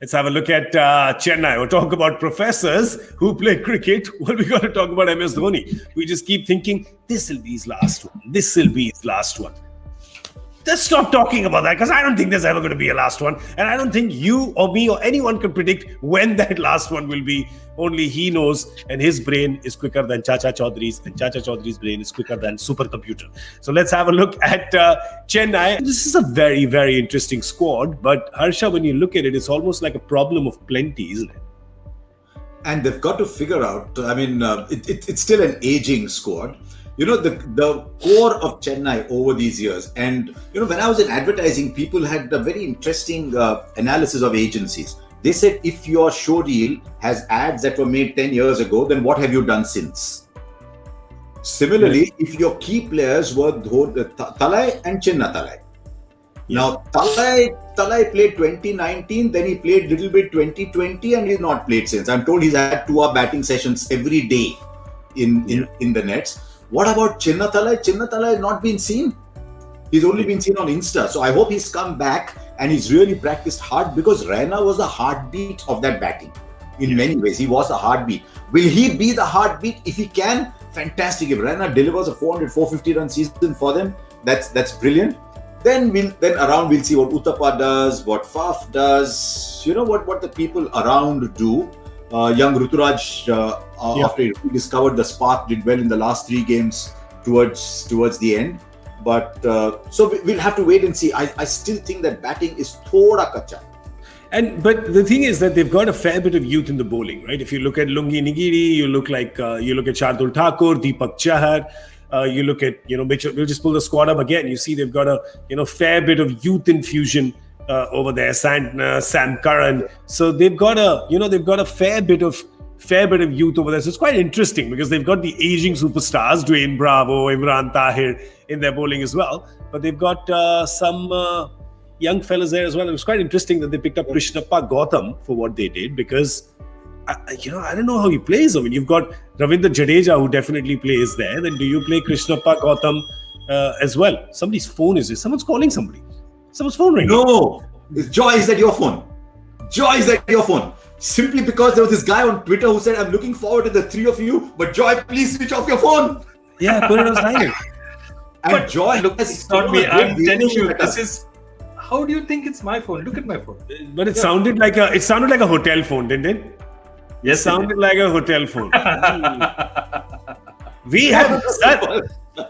Let's have a look at Chennai. We'll talk about professors who play cricket. Well, we got to talk about MS Dhoni. We just keep thinking, this will be his last one. This will be his last one. Let's stop talking about that, because I don't think there's ever going to be a last one. And I don't think you or me or anyone can predict when that last one will be. Only he knows, and his brain is quicker than Chacha Chaudhary's, and Chacha Chaudhary's brain is quicker than supercomputer. So let's have a look at Chennai. This is a very, very interesting squad. But Harsha, when you look at it, it's almost like a problem of plenty, isn't it? And they've got to figure out, it's still an aging squad. The core of Chennai over these years. And, when I was in advertising, people had a very interesting analysis of agencies. They said, if your show reel has ads that were made 10 years ago, then what have you done since? Similarly, if your key players were Talai and Chinna Talai. Now, Talai played 2019, then he played little bit 2020, and he's not played since. I'm told he's had 2-hour batting sessions every day in the nets. What about Chinna Talai? Chinna Talai has not been seen. He's only been seen on Insta. So I hope he's come back and he's really practiced hard, because Raina was the heartbeat of that batting. In many ways, he was the heartbeat. Will he be the heartbeat? If he can, fantastic. If Raina delivers a 400, 450 run season for them, that's brilliant. Then we'll see what Uthappa does, what Faf does, what the people around do. Young Ruturaj, after he discovered the spark, did well in the last 3 games towards the end. But so we'll have to wait and see. I still think that batting is thoda kacha. But the thing is that they've got a fair bit of youth in the bowling, right? If you look at Lungi Nigiri, you look at Shardul Thakur, Deepak Chahar, you look at Mitchell. We'll just pull the squad up again. You see they've got a fair bit of youth infusion over there. Sam Curran. So they've got a fair bit of youth over there. So it's quite interesting, because they've got the aging superstars, Dwayne Bravo, Imran Tahir, in their bowling as well. But they've got some young fellas there as well. It was quite interesting that they picked up Krishnappa Gautam for what they did, because I don't know how he plays. I mean, you've got Ravindra Jadeja, who definitely plays there. Then do you play Krishnappa Gautam as well? Somebody's phone is this? Someone's calling somebody. Someone's phone ringing. No, Joy, is that your phone? Joy, is that your phone? Simply because there was this guy on Twitter who said, I'm looking forward to the 3 of you, but Joy, please switch off your phone. Yeah, put it on silent. And but Joy, look, it's not me. I'm telling you, this is. How do you think it's my phone? Look at my phone. But it sounded like a hotel phone, didn't it? Yes, it sounded like a hotel phone. We have.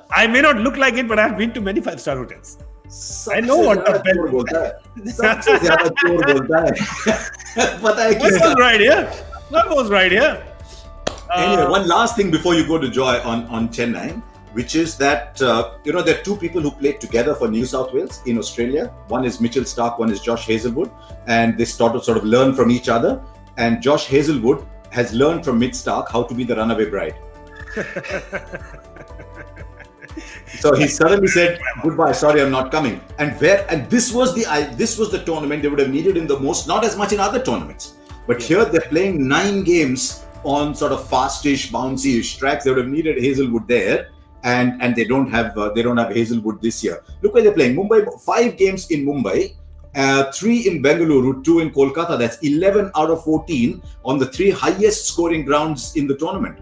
I may not look like it, but I've been to many 5-star hotels. I know what the That was right here. Anyway, one last thing before you go to Joy on Chennai, which is that there are 2 people who played together for New South Wales in Australia. One is Mitchell Starc, one is Josh Hazlewood, and they sort of learn from each other. And Josh Hazlewood has learned from Mitch Starc how to be the runaway bride. So he suddenly said, "Goodbye, sorry, I'm not coming." And this was the tournament they would have needed in the most, not as much in other tournaments. But here they're playing 9 games on sort of fastish, bouncy-ish tracks. They would have needed Hazlewood there, and they don't have Hazlewood this year. Look where they're playing. Mumbai, 5 games in Mumbai, 3 in Bengaluru, 2 in Kolkata. That's 11 out of 14 on the 3 highest scoring grounds in the tournament.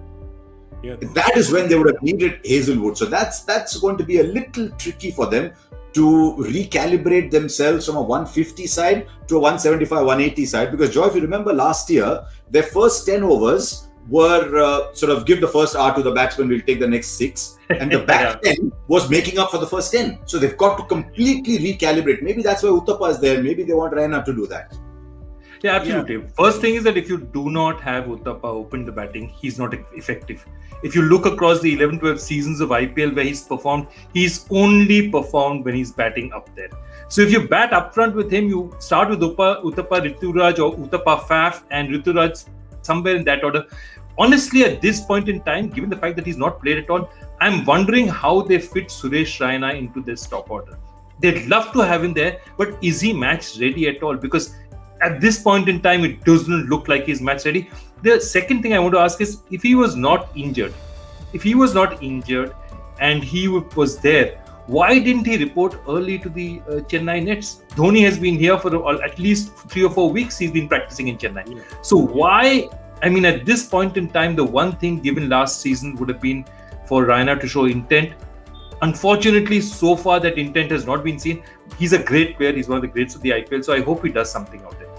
Yeah. That is when they would have needed Hazlewood. So that's going to be a little tricky for them to recalibrate themselves from a 150 side to a 175, 180 side. Because Joy, if you remember last year, their first 10 overs were sort of give the first hour to the batsman, we'll take the next 6. And the back 10 was making up for the first 10. So they've got to completely recalibrate. Maybe that's why Uthappa is there. Maybe they want Raina to do that. Yeah, absolutely. Yeah. First thing is that if you do not have Uthappa open the batting, he's not effective. If you look across the 11-12 seasons of IPL where he's performed, he's only performed when he's batting up there. So if you bat up front with him, you start with Uthappa, Rituraj, or Uthappa, Faf, and Rituraj somewhere in that order. Honestly, at this point in time, given the fact that he's not played at all, I'm wondering how they fit Suresh Raina into this top order. They'd love to have him there, but is he match ready at all? Because at this point in time, it doesn't look like he's match ready. The second thing I want to ask is, if he was not injured and he was there, Why didn't he report early to the Chennai Nets? Dhoni has been here for at least 3 or 4 weeks. He's been practicing in Chennai. Yeah. So why? I mean, at this point in time, the one thing given last season would have been for Raina to show intent. Unfortunately, so far that intent has not been seen. He's a great player. He's one of the greats of the IPL. So I hope he does something out there.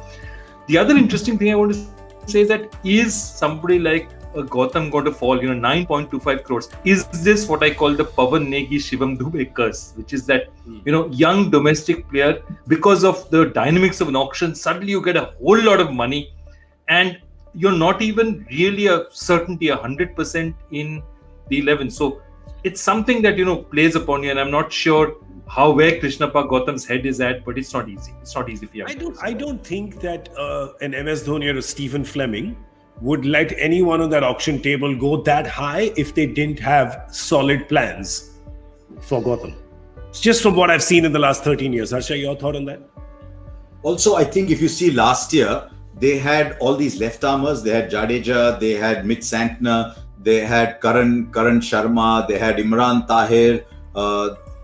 The other interesting thing I want to say is that is somebody like Gautam going to fall, 9.25 crores. Is this what I call the Pawan Negi Shivam Dubey curse, which is that, young domestic player, because of the dynamics of an auction, suddenly you get a whole lot of money and you're not even really a certainty, 100% in the 11. So it's something that, plays upon you, and I'm not sure where Krishnappa Gautam's head is at, but it's not easy. It's not easy for you. I don't think that an MS Dhoni or a Stephen Fleming would let anyone on that auction table go that high if they didn't have solid plans for Gautam. It's just from what I've seen in the last 13 years. Harsha, your thought on that? Also, I think if you see last year, they had all these left armers. They had Jadeja, they had Mitch Santner, they had Karan Sharma, they had Imran Tahir.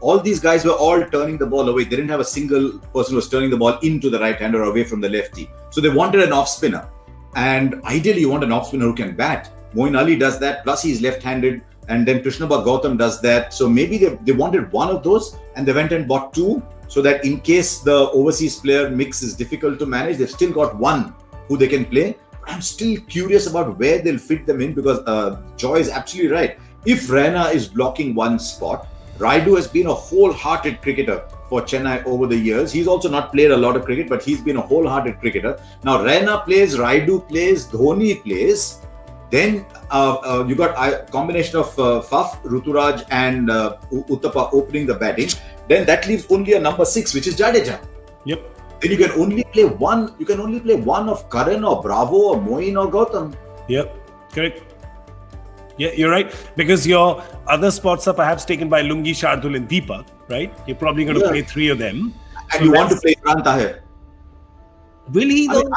All these guys were all turning the ball away. They didn't have a single person who was turning the ball into the right hander or away from the lefty. So they wanted an off spinner. And ideally, you want an off spinner who can bat. Moeen Ali does that, plus he's left-handed. And then Krishnappa Gautam does that. So maybe they wanted one of those and they went and bought two, so that in case the overseas player mix is difficult to manage, they've still got one who they can play. But I'm still curious about where they'll fit them in, because Joy is absolutely right. If Raina is blocking one spot, Raidu has been a wholehearted cricketer for Chennai over the years. He's also not played a lot of cricket, but he's been a wholehearted cricketer. Now Raina plays, Raidu plays, Dhoni plays. Then you got a combination of Faf, Ruturaj and Uttapa opening the batting. Then that leaves only a number 6, which is Jadeja. Yep. Then you can only play one. You can only play one of Karan or Bravo or Moeen or Gautam. Yep, correct. Yeah, you're right. Because your other spots are perhaps taken by Lungi, Shardul and Deepak, right? You're probably going to play 3 of them. And you want to play Imran Tahir. Will he though?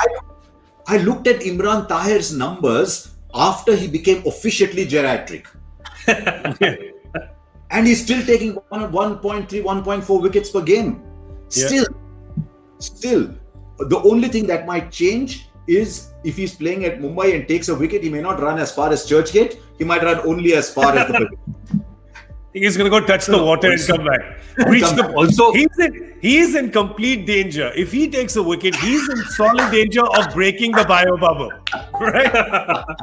I looked at Imran Tahir's numbers after he became officially geriatric. And he's still taking 1.3, 1.4 wickets per game. Still. The only thing that might change is if he's playing at Mumbai and takes a wicket, he may not run as far as Churchgate. He might run only as far as the wicket. I think he's going to go touch the water and come back. He's in complete danger. If he takes a wicket, he's in solid danger of breaking the bio bubble. Right? But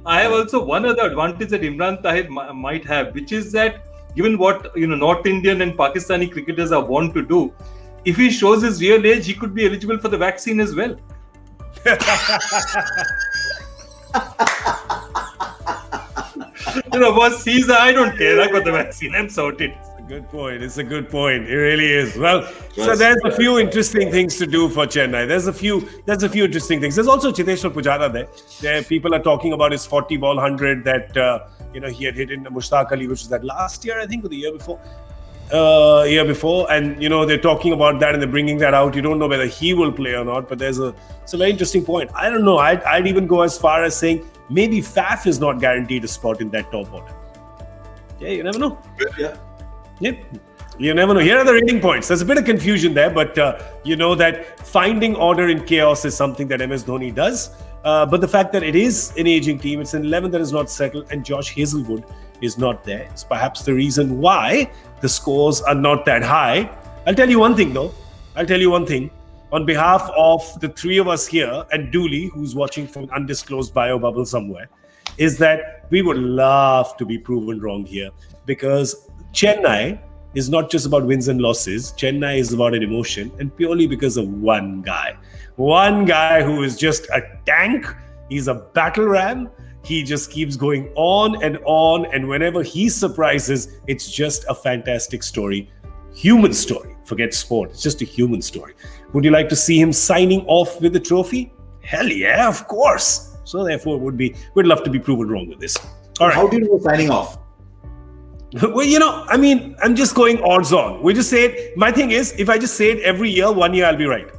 I have also one other advantage that Imran Tahir might have, which is that given what North Indian and Pakistani cricketers are wont to do, if he shows his real age, he could be eligible for the vaccine as well. Boss Caesar, I don't care. I got the vaccine. I'm sorted. It's a good point. It really is. Well, so there's a few interesting things to do for Chennai. There's a few interesting things. There's also Chiteshwar Pujara there. There people are talking about his 40 ball 100 that he had hit in Mushtaq Ali, which was that last year, I think, or the year before. And they're talking about that and they're bringing that out. You don't know whether he will play or not, but it's a very interesting point. I don't know. I'd even go as far as saying maybe Faf is not guaranteed a spot in that top order. Yeah, you never know. Yeah, you never know. Here are the rating points. There's a bit of confusion there, but you know that finding order in chaos is something that MS Dhoni does. But the fact that it is an aging team, it's an 11 that is not settled, and Josh Hazelwood is not there. It's perhaps the reason why the scores are not that high. I'll tell you one thing, though. On behalf of the 3 of us here, and Dooley, who's watching from an undisclosed bio bubble somewhere, is that we would love to be proven wrong here, because Chennai is not just about wins and losses. Chennai is about an emotion, and purely because of one guy who is just a tank. He's a battle ram. He just keeps going on, and whenever he surprises, it's just a fantastic story. Human story. Forget sport. It's just a human story. Would you like to see him signing off with the trophy? Hell yeah, of course. So therefore, we'd love to be proven wrong with this. All right. How do you know signing off? Well, I'm just going odds on. We just say it. My thing is, if I just say it every year, 1 year I'll be right.